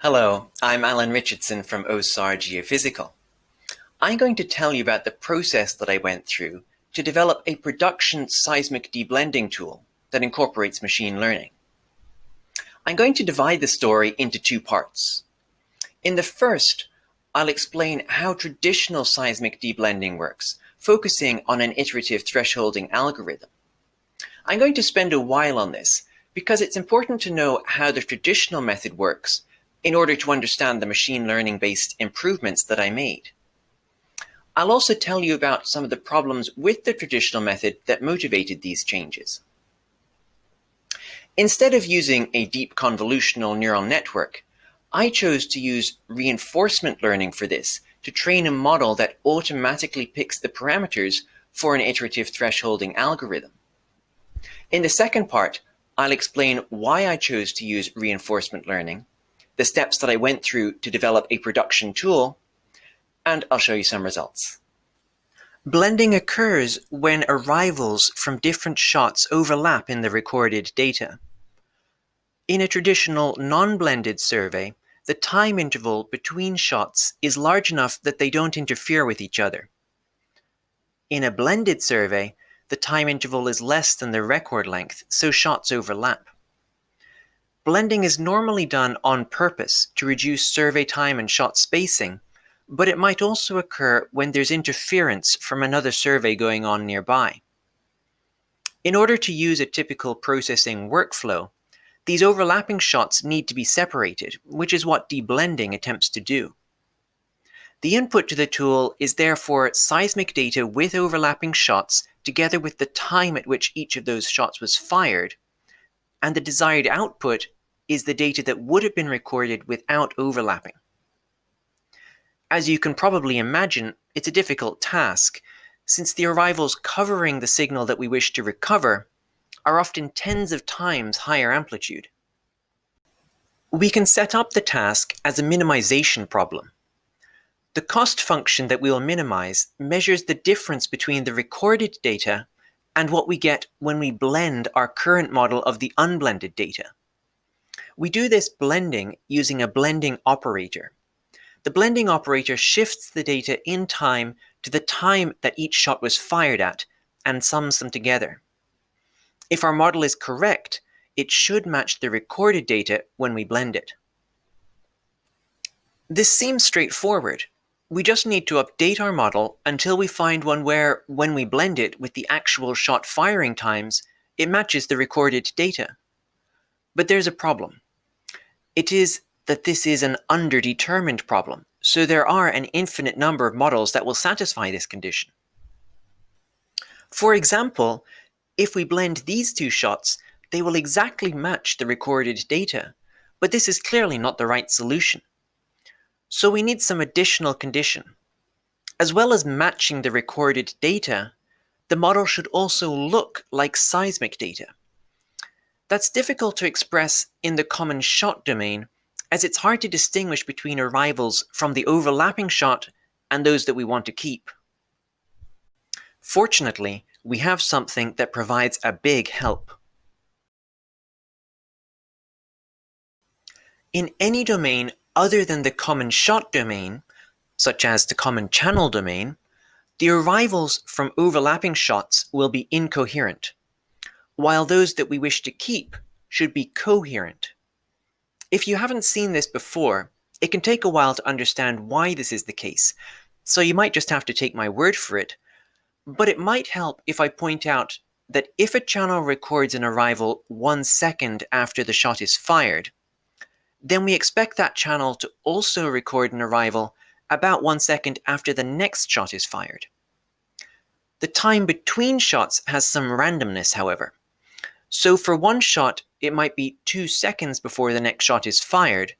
Hello, I'm Alan Richardson from OSAR Geophysical. I'm going to tell you about the process that I went through to develop a production seismic deblending tool that incorporates machine learning. I'm going to divide the story into two parts. In the first, I'll explain how traditional seismic deblending works, focusing on an iterative thresholding algorithm. I'm going to spend a while on this because it's important to know how the traditional method works in order to understand the machine learning-based improvements that I made. I'll also tell you about some of the problems with the traditional method that motivated these changes. Instead of using a deep convolutional neural network, I chose to use reinforcement learning for this to train a model that automatically picks the parameters for an iterative thresholding algorithm. In the second part, I'll explain why I chose to use reinforcement learning, the steps that I went through to develop a production tool, and I'll show you some results. Blending occurs when arrivals from different shots overlap in the recorded data. In a traditional non-blended survey, the time interval between shots is large enough that they don't interfere with each other. In a blended survey, the time interval is less than the record length, so shots overlap. Blending is normally done on purpose to reduce survey time and shot spacing, but it might also occur when there's interference from another survey going on nearby. In order to use a typical processing workflow, these overlapping shots need to be separated, which is what deblending attempts to do. The input to the tool is therefore seismic data with overlapping shots together with the time at which each of those shots was fired, and the desired output is the data that would have been recorded without overlapping. As you can probably imagine, it's a difficult task, since the arrivals covering the signal that we wish to recover are often tens of times higher amplitude. We can set up the task as a minimization problem. The cost function that we will minimize measures the difference between the recorded data and what we get when we blend our current model of the unblended data. We do this blending using a blending operator. The blending operator shifts the data in time to the time that each shot was fired at and sums them together. If our model is correct, it should match the recorded data when we blend it. This seems straightforward. We just need to update our model until we find one where, when we blend it with the actual shot firing times, it matches the recorded data. But there's a problem. It is that this is an underdetermined problem, so there are an infinite number of models that will satisfy this condition. For example, if we blend these two shots, they will exactly match the recorded data, but this is clearly not the right solution. So we need some additional condition. As well as matching the recorded data, the model should also look like seismic data. That's difficult to express in the common shot domain, as it's hard to distinguish between arrivals from the overlapping shot and those that we want to keep. Fortunately, we have something that provides a big help. In any domain other than the common shot domain, such as the common channel domain, the arrivals from overlapping shots will be incoherent, while those that we wish to keep should be coherent. If you haven't seen this before, it can take a while to understand why this is the case, so you might just have to take my word for it, but it might help if I point out that if a channel records an arrival 1 second after the shot is fired, then we expect that channel to also record an arrival about 1 second after the next shot is fired. The time between shots has some randomness, however. So for one shot, it might be 2 seconds before the next shot is fired,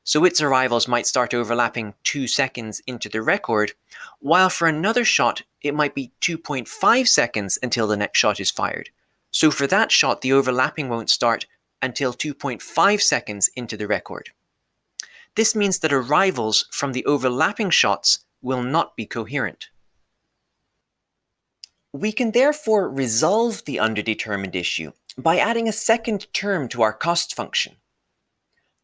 so its arrivals might start overlapping 2 seconds into the record, while for another shot, it might be 2.5 seconds until the next shot is fired. So for that shot, the overlapping won't start until 2.5 seconds into the record. This means that arrivals from the overlapping shots will not be coherent. We can therefore resolve the underdetermined issue by adding a second term to our cost function.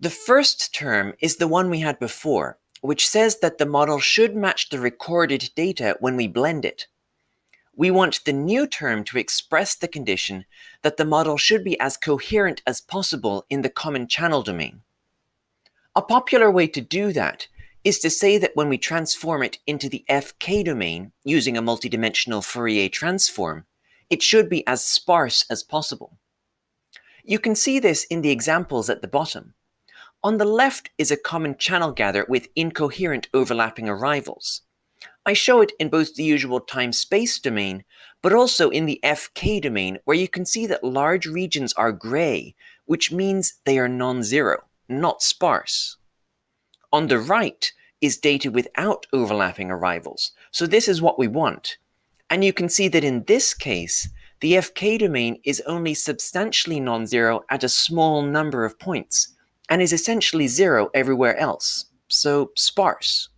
The first term is the one we had before, which says that the model should match the recorded data when we blend it. We want the new term to express the condition that the model should be as coherent as possible in the common channel domain. A popular way to do that is to say that when we transform it into the FK domain using a multidimensional Fourier transform, it should be as sparse as possible. You can see this in the examples at the bottom. On the left is a common channel gather with incoherent overlapping arrivals. I show it in both the usual time-space domain, but also in the FK domain, where you can see that large regions are gray, which means they are non-zero, not sparse. On the right is data without overlapping arrivals, so this is what we want. And you can see that in this case, the FK domain is only substantially non-zero at a small number of points, and is essentially zero everywhere else, so sparse.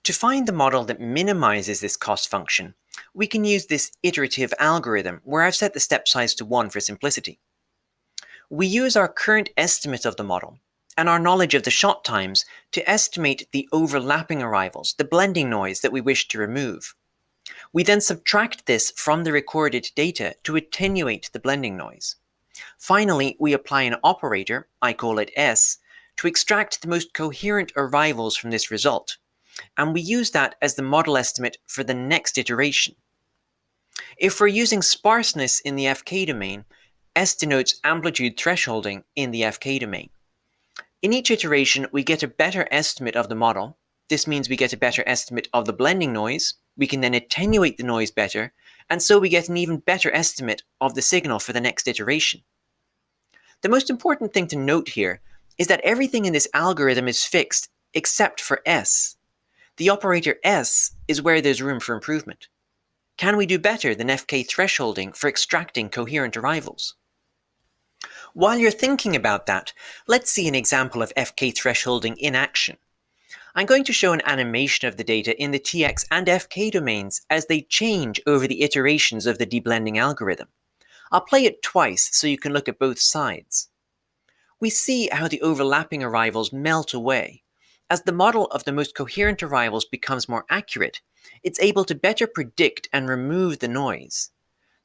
To find the model that minimizes this cost function, we can use this iterative algorithm where I've set the step size to 1 for simplicity. We use our current estimate of the model and our knowledge of the shot times to estimate the overlapping arrivals, the blending noise that we wish to remove. We then subtract this from the recorded data to attenuate the blending noise. Finally, we apply an operator, I call it S, to extract the most coherent arrivals from this result, and we use that as the model estimate for the next iteration. If we're using sparseness in the FK domain, S denotes amplitude thresholding in the FK domain. In each iteration, we get a better estimate of the model. This means we get a better estimate of the blending noise. We can then attenuate the noise better, and so we get an even better estimate of the signal for the next iteration. The most important thing to note here is that everything in this algorithm is fixed except for S. The operator S is where there's room for improvement. Can we do better than FK thresholding for extracting coherent arrivals? While you're thinking about that, let's see an example of FK thresholding in action. I'm going to show an animation of the data in the TX and FK domains as they change over the iterations of the deblending algorithm. I'll play it twice so you can look at both sides. We see how the overlapping arrivals melt away. As the model of the most coherent arrivals becomes more accurate, it's able to better predict and remove the noise.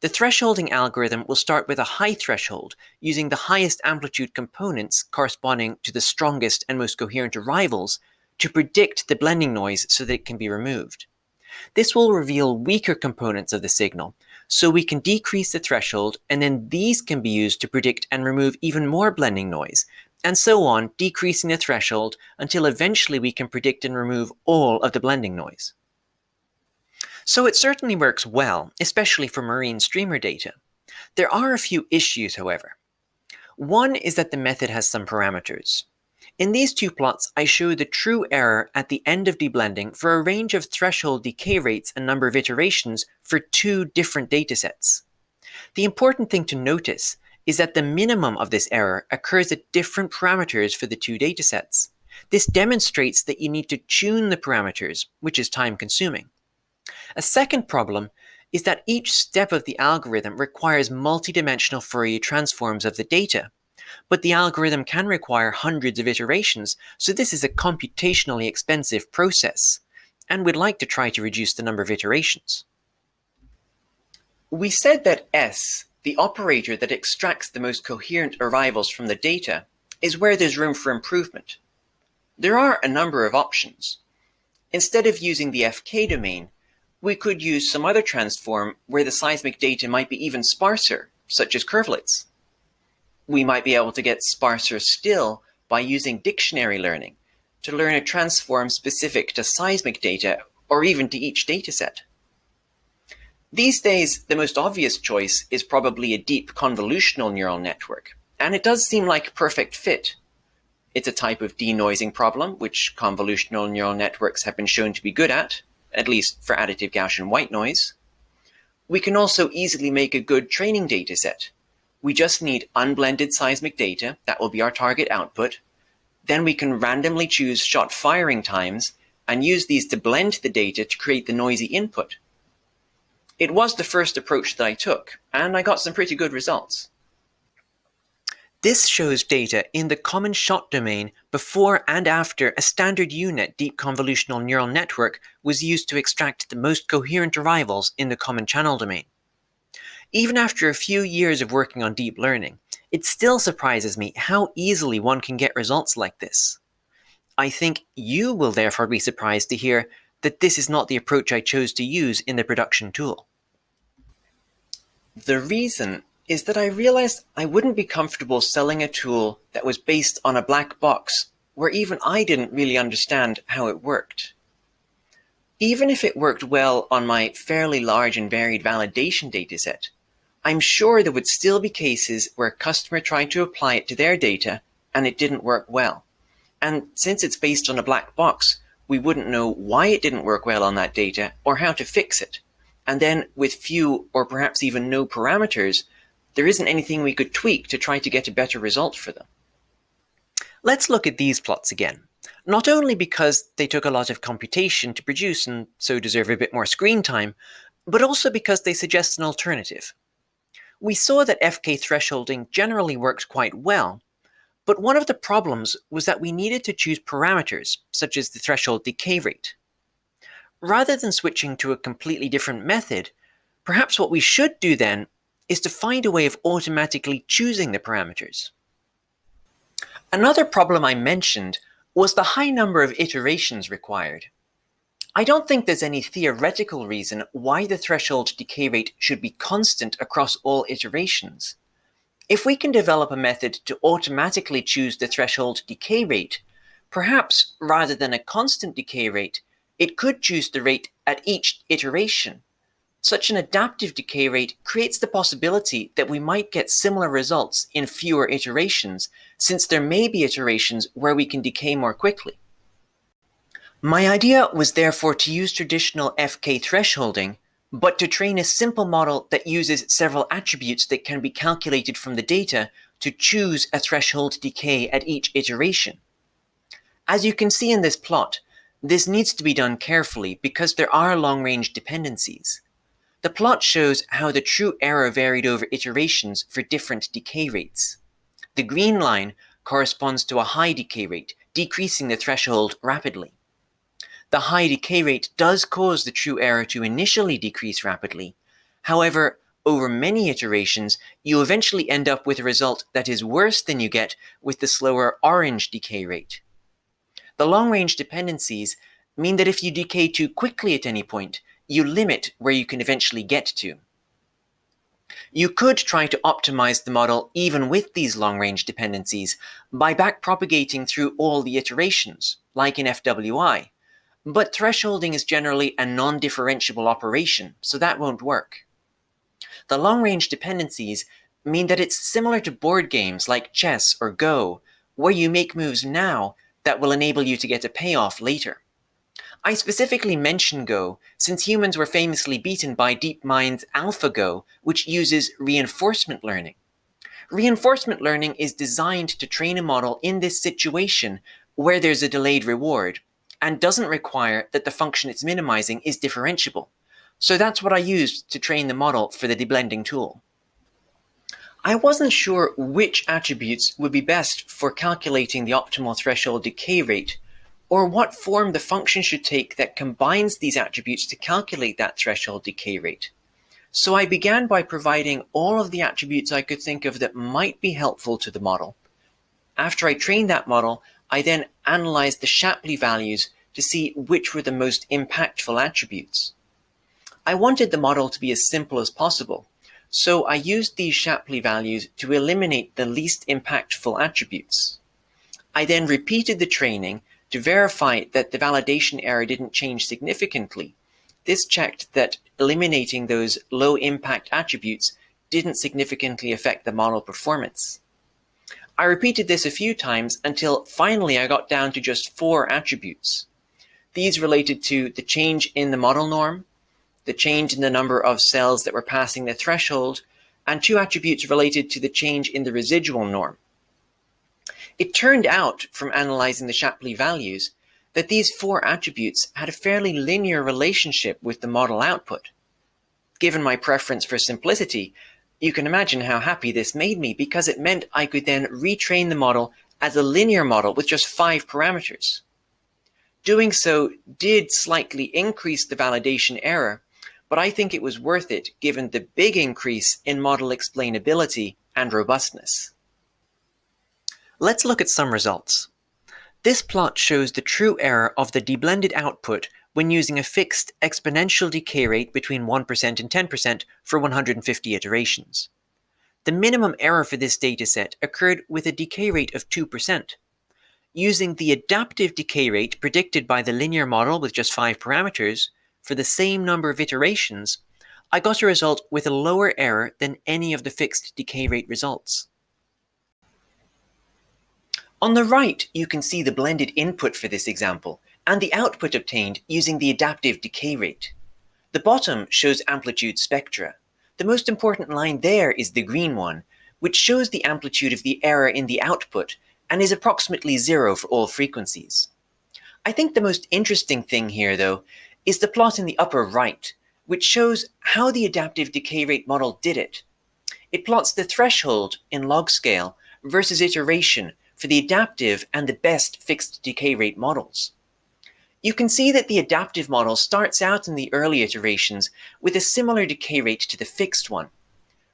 The thresholding algorithm will start with a high threshold, using the highest amplitude components corresponding to the strongest and most coherent arrivals to predict the blending noise so that it can be removed. This will reveal weaker components of the signal, so we can decrease the threshold, and then these can be used to predict and remove even more blending noise, and so on, decreasing the threshold until eventually we can predict and remove all of the blending noise. So it certainly works well, especially for marine streamer data. There are a few issues, however. One is that the method has some parameters. In these two plots, I show the true error at the end of deblending for a range of threshold decay rates and number of iterations for two different datasets. The important thing to notice is that the minimum of this error occurs at different parameters for the two datasets. This demonstrates that you need to tune the parameters, which is time-consuming. A second problem is that each step of the algorithm requires multidimensional Fourier transforms of the data, but the algorithm can require hundreds of iterations, so this is a computationally expensive process, and we'd like to try to reduce the number of iterations. We said that S, the operator that extracts the most coherent arrivals from the data, is where there's room for improvement. There are a number of options. Instead of using the FK domain, we could use some other transform where the seismic data might be even sparser, such as curvelets. We might be able to get sparser still by using dictionary learning to learn a transform specific to seismic data or even to each dataset. These days, the most obvious choice is probably a deep convolutional neural network, and it does seem like a perfect fit. It's a type of denoising problem, which convolutional neural networks have been shown to be good at least for additive Gaussian white noise. We can also easily make a good training dataset. We just need unblended seismic data, that will be our target output. Then we can randomly choose shot firing times and use these to blend the data to create the noisy input. It was the first approach that I took, and I got some pretty good results. This shows data in the common shot domain before and after a standard UNet deep convolutional neural network was used to extract the most coherent arrivals in the common channel domain. Even after a few years of working on deep learning, it still surprises me how easily one can get results like this. I think you will therefore be surprised to hear that this is not the approach I chose to use in the production tool. The reason is that I realized I wouldn't be comfortable selling a tool that was based on a black box where even I didn't really understand how it worked. Even if it worked well on my fairly large and varied validation dataset, I'm sure there would still be cases where a customer tried to apply it to their data and it didn't work well. And since it's based on a black box, we wouldn't know why it didn't work well on that data or how to fix it. And then with few or perhaps even no parameters, there isn't anything we could tweak to try to get a better result for them. Let's look at these plots again. Not only because they took a lot of computation to produce and so deserve a bit more screen time, but also because they suggest an alternative. We saw that FK thresholding generally worked quite well, but one of the problems was that we needed to choose parameters, such as the threshold decay rate. Rather than switching to a completely different method, perhaps what we should do then is to find a way of automatically choosing the parameters. Another problem I mentioned was the high number of iterations required. I don't think there's any theoretical reason why the threshold decay rate should be constant across all iterations. If we can develop a method to automatically choose the threshold decay rate, perhaps rather than a constant decay rate, it could choose the rate at each iteration. Such an adaptive decay rate creates the possibility that we might get similar results in fewer iterations, since there may be iterations where we can decay more quickly. My idea was therefore to use traditional FK thresholding, but to train a simple model that uses several attributes that can be calculated from the data to choose a threshold decay at each iteration. As you can see in this plot, this needs to be done carefully because there are long-range dependencies. The plot shows how the true error varied over iterations for different decay rates. The green line corresponds to a high decay rate, decreasing the threshold rapidly. The high decay rate does cause the true error to initially decrease rapidly. However, over many iterations, you eventually end up with a result that is worse than you get with the slower orange decay rate. The long-range dependencies mean that if you decay too quickly at any point, you limit where you can eventually get to. You could try to optimize the model even with these long-range dependencies by backpropagating through all the iterations, like in FWI. But thresholding is generally a non-differentiable operation, so that won't work. The long-range dependencies mean that it's similar to board games like chess or Go, where you make moves now that will enable you to get a payoff later. I specifically mention Go since humans were famously beaten by DeepMind's AlphaGo, which uses reinforcement learning. Reinforcement learning is designed to train a model in this situation where there's a delayed reward, and doesn't require that the function it's minimizing is differentiable. So that's what I used to train the model for the deblending tool. I wasn't sure which attributes would be best for calculating the optimal threshold decay rate, or what form the function should take that combines these attributes to calculate that threshold decay rate. So I began by providing all of the attributes I could think of that might be helpful to the model. After I trained that model, I then analyzed the Shapley values to see which were the most impactful attributes. I wanted the model to be as simple as possible, so I used these Shapley values to eliminate the least impactful attributes. I then repeated the training to verify that the validation error didn't change significantly. This checked that eliminating those low-impact attributes didn't significantly affect the model performance. I repeated this a few times until finally I got down to just 4 attributes. These related to the change in the model norm, the change in the number of cells that were passing the threshold, and 2 attributes related to the change in the residual norm. It turned out, from analyzing the Shapley values, that these 4 attributes had a fairly linear relationship with the model output. Given my preference for simplicity, You can imagine how happy this made me because it meant I could then retrain the model as a linear model with just 5 parameters. Doing so did slightly increase the validation error, but I think it was worth it given the big increase in model explainability and robustness. Let's look at some results. This plot shows the true error of the deblended output when using a fixed exponential decay rate between 1% and 10% for 150 iterations. The minimum error for this dataset occurred with a decay rate of 2%. Using the adaptive decay rate predicted by the linear model with just 5 parameters for the same number of iterations, I got a result with a lower error than any of the fixed decay rate results. On the right, you can see the blended input for this example and the output obtained using the adaptive decay rate. The bottom shows amplitude spectra. The most important line there is the green one, which shows the amplitude of the error in the output and is approximately 0 for all frequencies. I think the most interesting thing here, though, is the plot in the upper right, which shows how the adaptive decay rate model did it. It plots the threshold in log scale versus iteration for the adaptive and the best fixed decay rate models. You can see that the adaptive model starts out in the early iterations with a similar decay rate to the fixed one.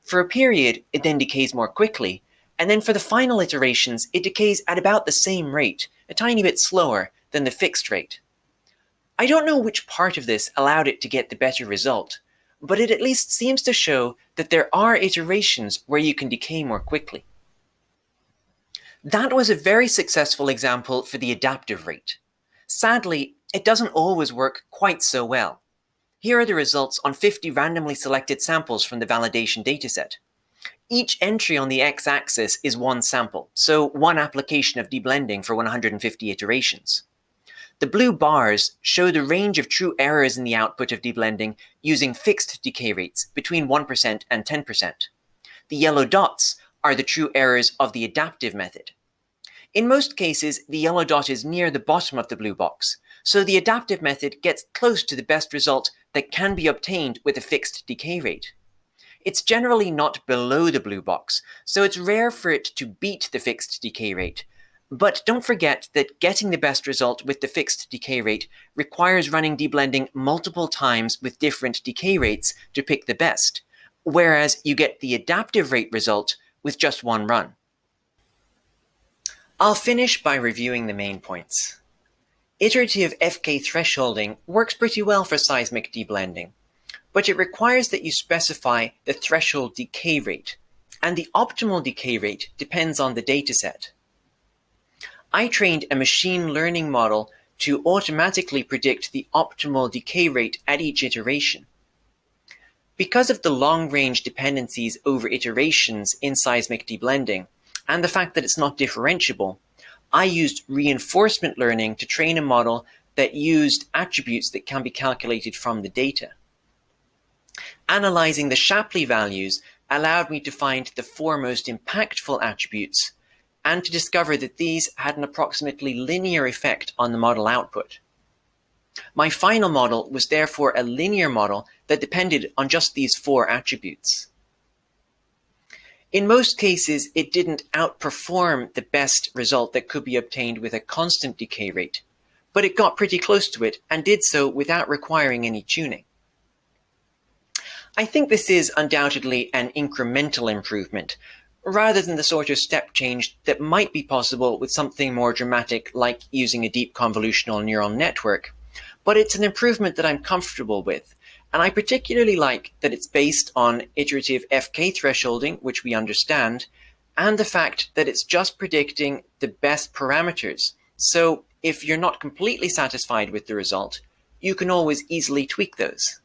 For a period, it then decays more quickly, and then for the final iterations, it decays at about the same rate, a tiny bit slower than the fixed rate. I don't know which part of this allowed it to get the better result, but it at least seems to show that there are iterations where you can decay more quickly. That was a very successful example for the adaptive rate. Sadly, it doesn't always work quite so well. Here are the results on 50 randomly selected samples from the validation dataset. Each entry on the x-axis is one sample, so one application of deblending for 150 iterations. The blue bars show the range of true errors in the output of deblending using fixed decay rates between 1% and 10%. The yellow dots are the true errors of the adaptive method. In most cases, the yellow dot is near the bottom of the blue box, so the adaptive method gets close to the best result that can be obtained with a fixed decay rate. It's generally not below the blue box, so it's rare for it to beat the fixed decay rate. But don't forget that getting the best result with the fixed decay rate requires running deblending multiple times with different decay rates to pick the best, whereas you get the adaptive rate result with just one run. I'll finish by reviewing the main points. Iterative FK thresholding works pretty well for seismic deblending, but it requires that you specify the threshold decay rate, and the optimal decay rate depends on the dataset. I trained a machine learning model to automatically predict the optimal decay rate at each iteration. Because of the long-range dependencies over iterations in seismic deblending, and the fact that it's not differentiable, I used reinforcement learning to train a model that used attributes that can be calculated from the data. Analyzing the Shapley values allowed me to find the 4 most impactful attributes and to discover that these had an approximately linear effect on the model output. My final model was therefore a linear model that depended on just these 4 attributes. In most cases, it didn't outperform the best result that could be obtained with a constant decay rate, but it got pretty close to it and did so without requiring any tuning. I think this is undoubtedly an incremental improvement, rather than the sort of step change that might be possible with something more dramatic like using a deep convolutional neural network, but it's an improvement that I'm comfortable with. And I particularly like that it's based on iterative FK thresholding, which we understand, and the fact that it's just predicting the best parameters. So if you're not completely satisfied with the result, you can always easily tweak those.